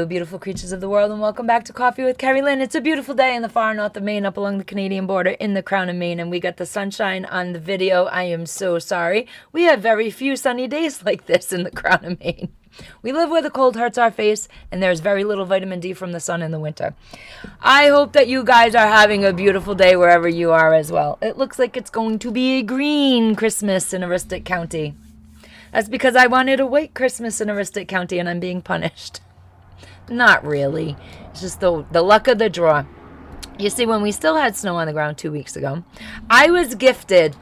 Beautiful creatures of the world, and welcome back to Coffee with Kerri-Lynn. It's a beautiful day in the far north of Maine, up along the Canadian border in the Crown of Maine, and we got the sunshine on the video. I am so sorry. We have very few sunny days like this in the Crown of Maine. We live where the cold hurts our face, and there's very little vitamin D from the sun in the winter. I hope that you guys are having a beautiful day wherever you are as well. It looks like it's going to be a green Christmas in Aroostook County. That's because I wanted a white Christmas in Aroostook County, and I'm being punished. Not really. It's just the luck of the draw. You see, when we still had snow on the ground 2 weeks ago, I was gifted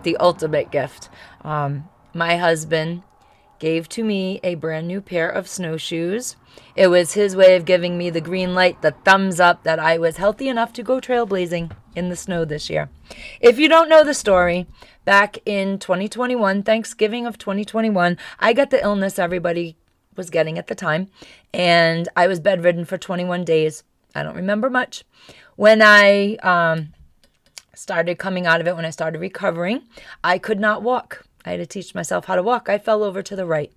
the ultimate gift. My husband gave to me a brand new pair of snowshoes. It was his way of giving me the green light, the thumbs up that I was healthy enough to go trailblazing in the snow this year. If you don't know the story, back in 2021, Thanksgiving of 2021, I got the illness everybody was getting at the time, and I was bedridden for 21 days. I don't remember much. When I started coming out of it, when I started recovering, I could not walk. I had to teach myself how to walk. I fell over to the right.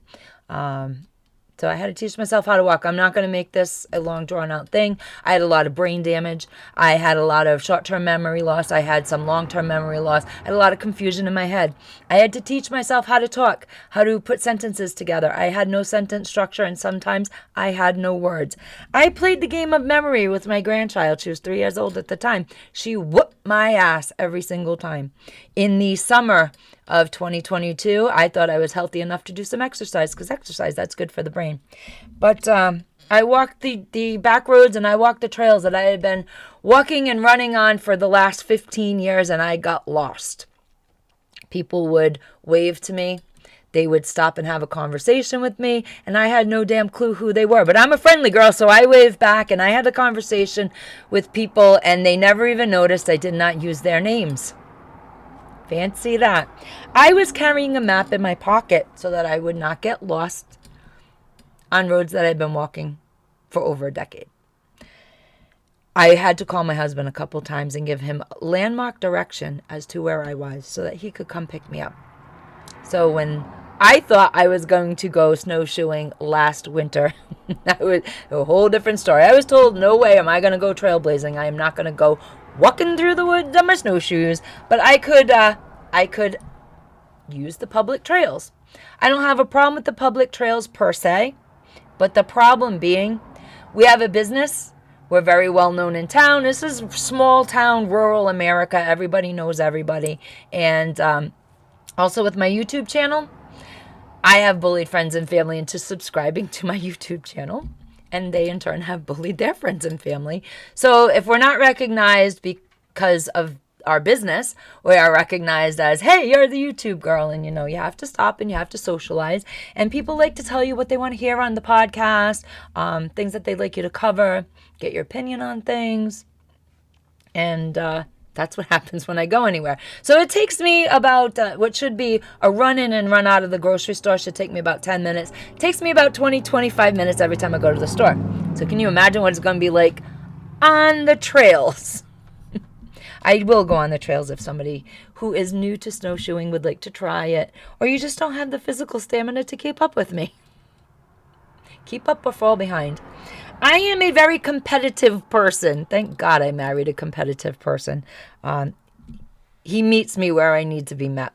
So I had to teach myself how to walk. I'm not going to make this a long drawn-out thing. I had a lot of brain damage. I had a lot of short-term memory loss. I had some long-term memory loss. I had a lot of confusion in my head. I had to teach myself how to talk, how to put sentences together. I had no sentence structure, and sometimes I had no words. I played the game of memory with my grandchild. She was 3 years old at the time. She whooped my ass every single time. In the summer of 2022, I thought I was healthy enough to do some exercise, because exercise, that's good for the brain. But I walked the back roads, and I walked the trails that I had been walking and running on for the last 15 years, and I got lost. People would wave to me. They would stop and have a conversation with me, and I had no damn clue who they were. But I'm a friendly girl, so I waved back, and I had a conversation with people, and they never even noticed I did not use their names. Fancy that. I was carrying a map in my pocket so that I would not get lost on roads that I've been walking for over a decade. I had to call my husband a couple times and give him landmark direction as to where I was so that he could come pick me up. So when I thought I was going to go snowshoeing last winter, that was a whole different story. I was told, no way am I going to go trailblazing. I am not going to go walking through the woods on my snowshoes, but I could use the public trails. I don't have a problem with the public trails per se, but the problem being, we have a business. We're very well known in town. This is small town, rural America. Everybody knows everybody. And also with my YouTube channel, I have bullied friends and family into subscribing to my YouTube channel. And they, in turn, have bullied their friends and family. So if we're not recognized because of our business, we are recognized as, hey, you're the YouTube girl. And, you have to stop and you have to socialize. And people like to tell you what they want to hear on the podcast, things that they'd like you to cover, get your opinion on things. And that's what happens when I go anywhere. So it takes me about, what should be a run in and run out of the grocery store should take me about 10 minutes. It takes me about 20-25 minutes every time I go to the store. So can you imagine what it's going to be like on the trails? I will go on the trails if somebody who is new to snowshoeing would like to try it. Or you just don't have the physical stamina to keep up with me. Keep up or fall behind. I am a very competitive person. Thank God I married a competitive person. He meets me where I need to be met.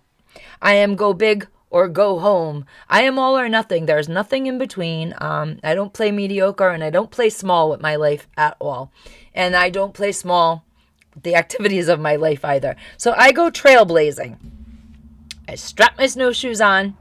I am go big or go home. I am all or nothing. There's nothing in between. I don't play mediocre, and I don't play small with my life at all. And I don't play small with the activities of my life either. So I go trailblazing. I strap my snowshoes on,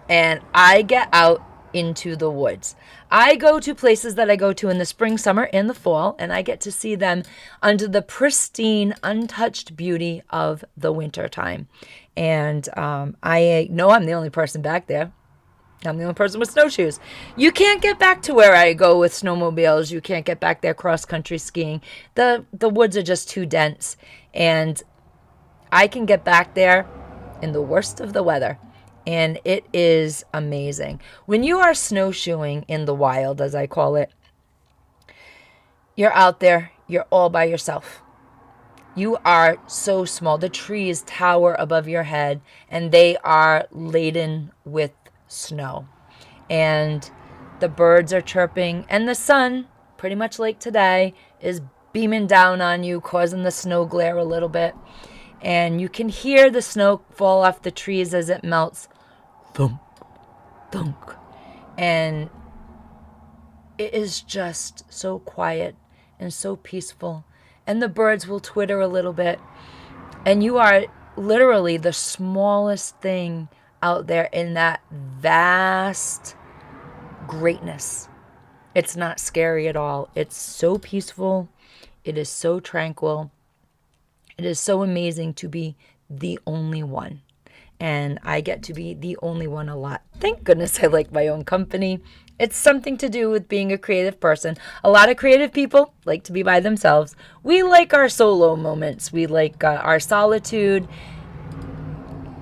and I get out into the woods. I go to places that I go to in the spring, summer, and the fall, and I get to see them under the pristine, untouched beauty of the winter time. And I know I'm the only person back there. I'm the only person with snowshoes. You can't get back to where I go with snowmobiles. You can't get back there cross-country skiing. The woods are just too dense. And I can get back there in the worst of the weather. And it is amazing. When you are snowshoeing in the wild, as I call it, you're out there, you're all by yourself. You are so small. The trees tower above your head, and they are laden with snow. And the birds are chirping, and the sun, pretty much like today, is beaming down on you, causing the snow glare a little bit. And you can hear the snow fall off the trees as it melts. Thump, thunk. And it is just so quiet and so peaceful. And the birds will twitter a little bit. And you are literally the smallest thing out there in that vast greatness. It's not scary at all. It's so peaceful. It is so tranquil. It is so amazing to be the only one. And I get to be the only one a lot. Thank goodness I like my own company. It's something to do with being a creative person. A lot of creative people like to be by themselves. We like our solo moments. We like our solitude.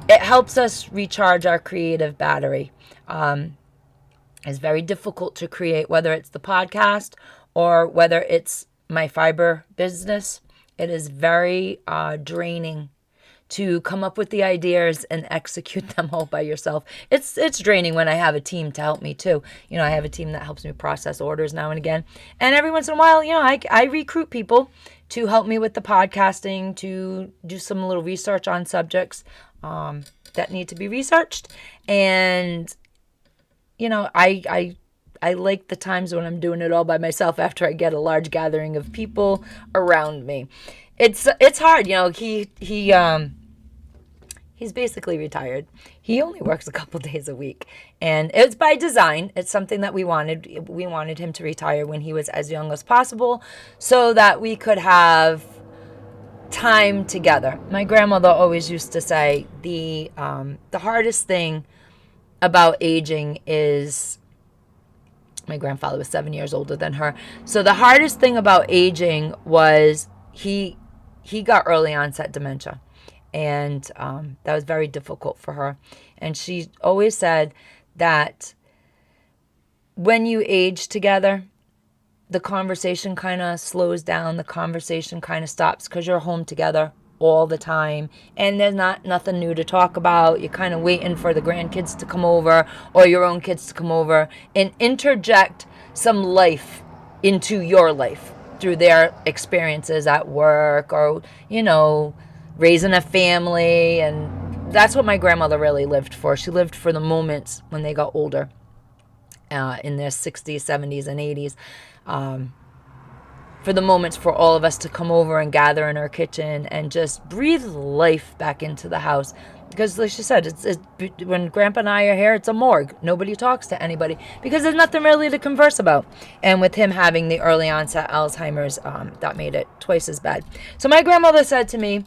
It helps us recharge our creative battery. It's very difficult to create, whether it's the podcast or whether it's my fiber business. It is very draining to come up with the ideas and execute them all by yourself. It's draining when I have a team to help me too. You know, I have a team that helps me process orders now and again. And every once in a while, you know, I recruit people to help me with the podcasting, to do some little research on subjects that need to be researched. And, you know, I like the times when I'm doing it all by myself after I get a large gathering of people around me. It's hard, you know. He's basically retired. He only works a couple days a week, and it's by design. It's something that we wanted. We wanted him to retire when he was as young as possible, so that we could have time together. My grandmother always used to say the hardest thing about aging is. My grandfather was 7 years older than her. So the hardest thing about aging was he got early onset dementia. And that was very difficult for her. And she always said that when you age together, the conversation kind of slows down. The conversation kind of stops because you're home together all the time, and there's nothing new to talk about. You're kind of waiting for the grandkids to come over or your own kids to come over and interject some life into your life through their experiences at work or, you know, raising a family. And that's what my grandmother really lived for. She lived for the moments when they got older, in their 60s, 70s, and 80s. For the moments for all of us to come over and gather in her kitchen and just breathe life back into the house. Because like she said, it's when Grandpa and I are here, it's a morgue. Nobody talks to anybody because there's nothing really to converse about. And with him having the early onset Alzheimer's, that made it twice as bad. So my grandmother said to me,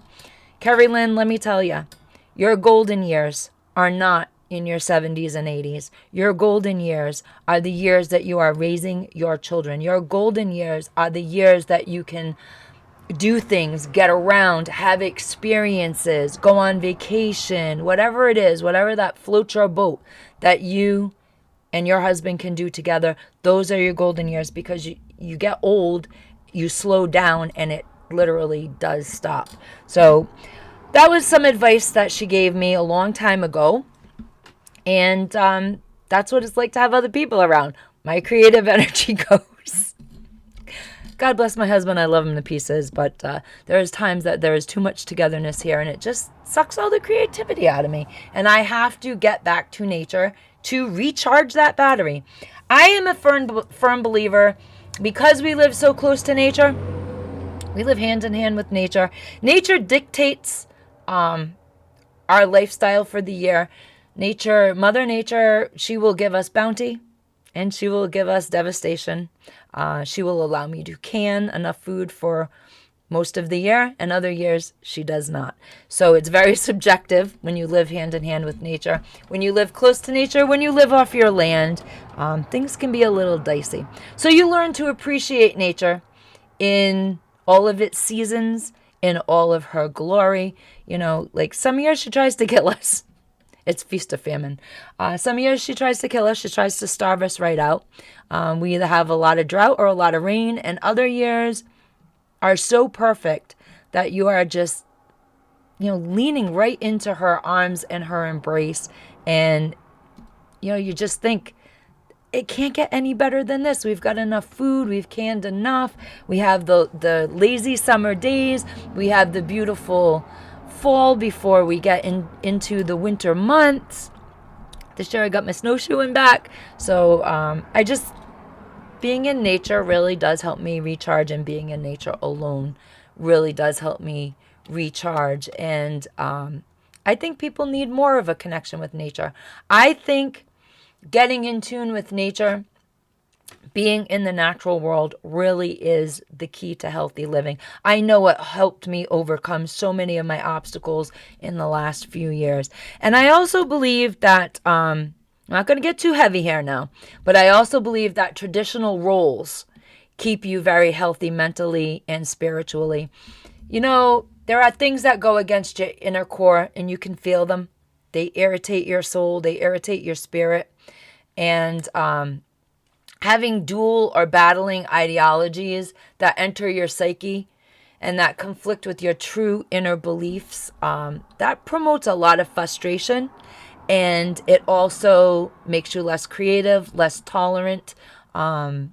Kerri-Lynn, let me tell you, your golden years are not in your 70s and 80s. Your golden years are the years that you are raising your children. Your golden years are the years that you can do things, get around, have experiences, go on vacation, whatever it is, whatever that floats your boat that you and your husband can do together. Those are your golden years, because you get old, you slow down, and it literally does stop. So that was some advice that she gave me a long time ago. And that's what it's like to have other people around. My creative energy goes. God bless my husband. I love him to pieces. But there is times that there is too much togetherness here, and it just sucks all the creativity out of me. And I have to get back to nature to recharge that battery. I am a firm believer, because we live so close to nature. We live hand in hand with nature. Nature dictates our lifestyle for the year. Nature, Mother Nature, she will give us bounty and she will give us devastation. She will allow me to can enough food for most of the year, and other years she does not. So it's very subjective when you live hand in hand with nature. When you live close to nature, when you live off your land, things can be a little dicey. So you learn to appreciate nature in all of its seasons, in all of her glory. You know, like some years she tries to kill us. It's feast or famine. Some years she tries to kill us. She tries to starve us right out. We either have a lot of drought or a lot of rain, and other years are so perfect that you are just, you know, leaning right into her arms and her embrace. And, you know, you just think it can't get any better than this. We've got enough food. We've canned enough. We have the lazy summer days. We have the beautiful fall before we get into the winter months. This year I got my snowshoeing back. So being in nature really does help me recharge, and being in nature alone really does help me recharge. And I think people need more of a connection with nature. I think getting in tune with nature, being in the natural world, really is the key to healthy living. I know it helped me overcome so many of my obstacles in the last few years. And I also believe that, I'm not going to get too heavy here now, but I also believe that traditional roles keep you very healthy mentally and spiritually. You know, there are things that go against your inner core, and you can feel them. They irritate your soul. They irritate your spirit. And having dual or battling ideologies that enter your psyche and that conflict with your true inner beliefs, that promotes a lot of frustration. And it also makes you less creative, less tolerant. You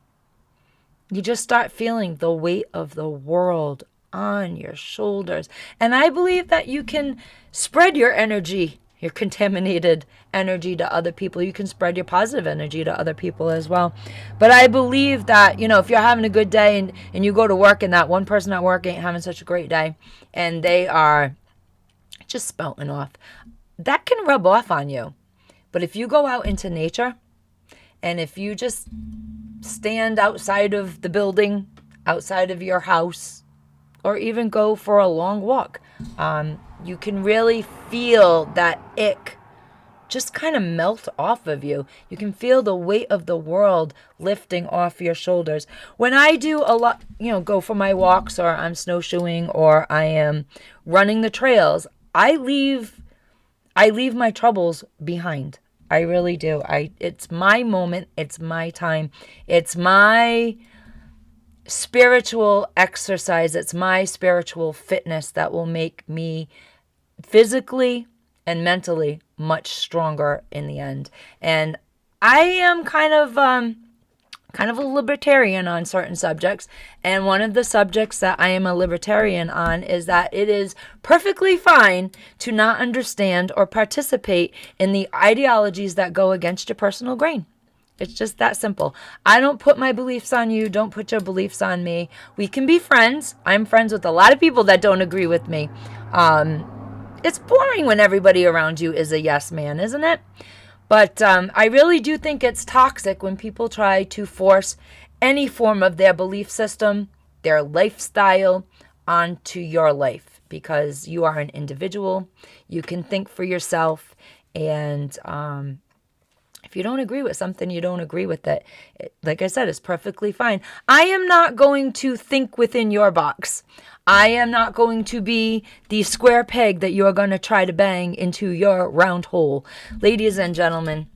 just start feeling the weight of the world on your shoulders. And I believe that you can spread your energy, your contaminated energy, to other people. You can spread your positive energy to other people as well. But I believe that, if you're having a good day and you go to work and that one person at work ain't having such a great day and they are just spouting off, that can rub off on you. But if you go out into nature, and if you just stand outside of the building, outside of your house, or even go for a long walk, you can really feel that ick just kind of melt off of you. You can feel the weight of the world lifting off your shoulders. When I do a lot, go for my walks, or I'm snowshoeing, or I am running the trails, I leave my troubles behind. I really do. It's my moment. It's my time. It's my spiritual exercise. It's my spiritual fitness that will make me physically and mentally much stronger in the end. And I am kind of a libertarian on certain subjects. And one of the subjects that I am a libertarian on is that it is perfectly fine to not understand or participate in the ideologies that go against your personal grain. It's just that simple. I don't put my beliefs on you. Don't put your beliefs on me. We can be friends. I'm friends with a lot of people that don't agree with me. It's boring when everybody around you is a yes man, isn't it? But I really do think it's toxic when people try to force any form of their belief system, their lifestyle, onto your life, because you are an individual. You can think for yourself, and if you don't agree with something, you don't agree with it. Like I said, it's perfectly fine. I am not going to think within your box. I am not going to be the square peg that you're going to try to bang into your round hole. Ladies and gentlemen,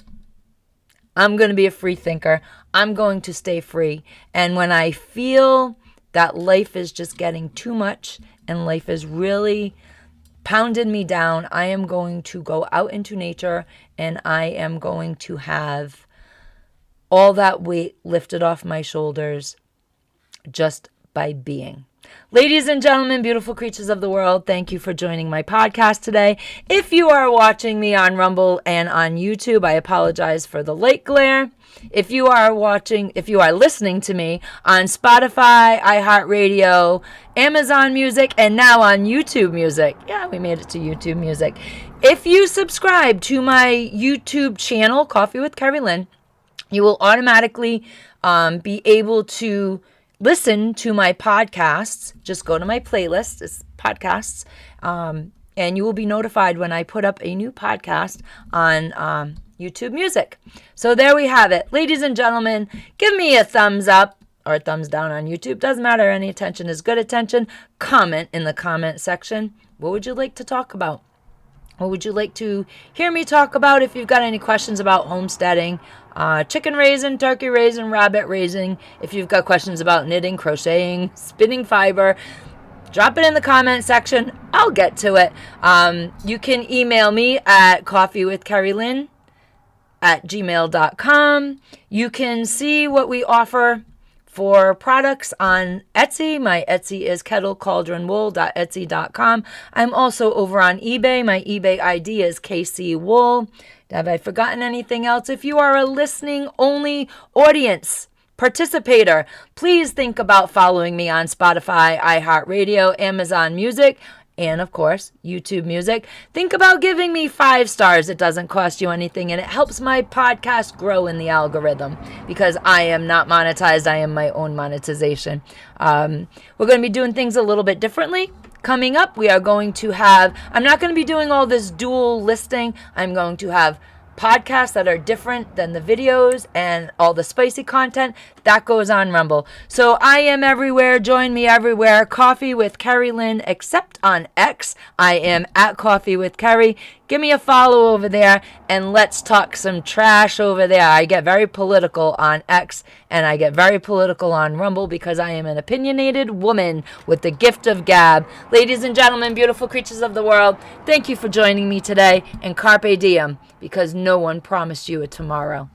I'm going to be a free thinker. I'm going to stay free. And when I feel that life is just getting too much and life is really pounded me down, I am going to go out into nature, and I am going to have all that weight lifted off my shoulders just by being. Ladies and gentlemen, beautiful creatures of the world, thank you for joining my podcast today. If you are watching me on Rumble and on YouTube, I apologize for the light glare. If you are listening to me on Spotify, iHeartRadio, Amazon Music, and now on YouTube Music. Yeah, we made it to YouTube Music. If you subscribe to my YouTube channel, Coffee with Kerri-Lynn, you will automatically be able to listen to my podcasts. Just go to my playlist, it's podcasts, and you will be notified when I put up a new podcast on YouTube Music. So there we have it. Ladies and gentlemen, give me a thumbs up or a thumbs down on YouTube. Doesn't matter. Any attention is good attention. Comment in the comment section. What would you like to talk about? What would you like to hear me talk about? If you've got any questions about homesteading, chicken raising, turkey raising, rabbit raising, if you've got questions about knitting, crocheting, spinning fiber, drop it in the comment section. I'll get to it. You can email me at coffeewithkerri.Lynn gmail.com. You can see what we offer for products on Etsy. My Etsy is kettlecauldronwool.etsy.com. I'm also over on eBay. My eBay ID is KC Wool. Have I forgotten anything else? If you are a listening only audience participator, please think about following me on Spotify, iHeartRadio, Amazon Music, and of course, YouTube Music. Think about giving me 5 stars. It doesn't cost you anything, and it helps my podcast grow in the algorithm because I am not monetized. I am my own monetization. We're going to be doing things a little bit differently. Coming up, we are going to have, I'm not going to be doing all this dual listing. I'm going to have podcasts that are different than the videos and all the spicy content that goes on Rumble. So I am everywhere. Join me everywhere. Coffee with Kerri-Lynn, except on X. I am at Coffee with Kerri. Give me a follow over there and let's talk some trash over there. I get very political on X and I get very political on Rumble because I am an opinionated woman with the gift of gab. Ladies and gentlemen, beautiful creatures of the world, thank you for joining me today, and carpe diem, because no one promised you a tomorrow.